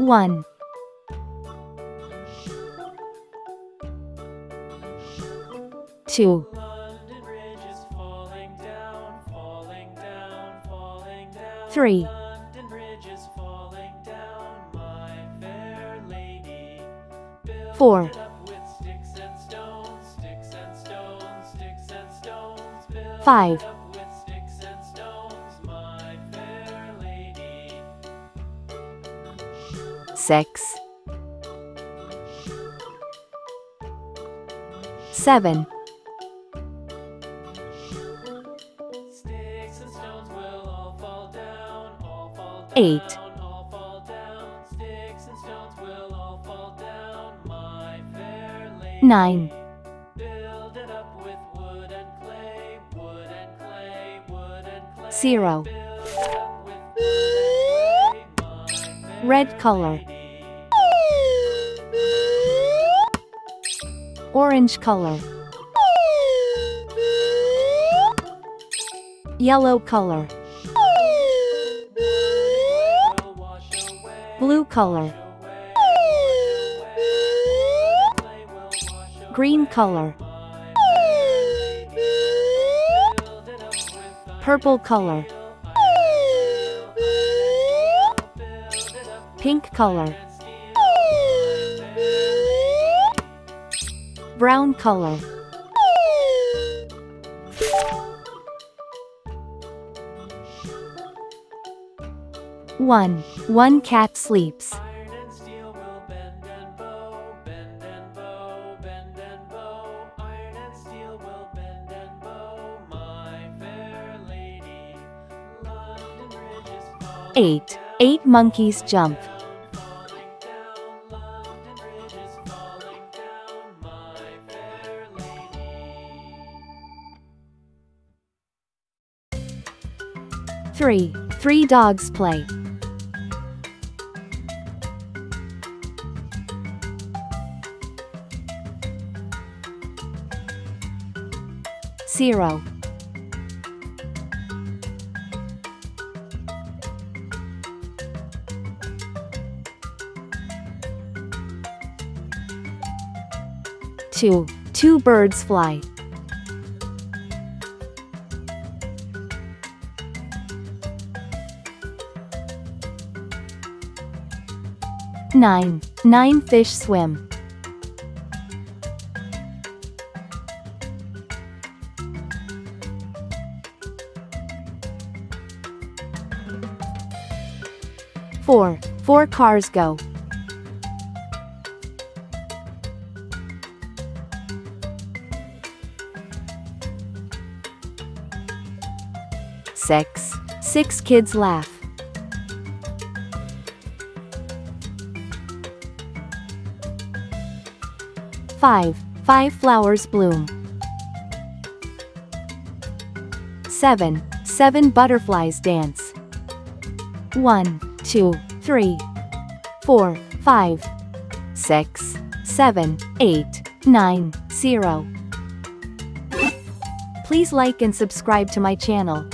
1, 2, 3, 4, 5, 6, 7, 8, 9, 0. Red color, orange color, yellow color, blue color, green color, purple color, pink color, brown color. 1 cat sleeps. 8 monkeys jump. 3 dogs play. 0, 2 birds fly. 9 fish swim. 4 cars go. 6 kids laugh. 5 flowers bloom. 7 butterflies dance. 1, 2, 3, 4, 5, 6, 7, 8, 9, 0. Please like and subscribe to my channel.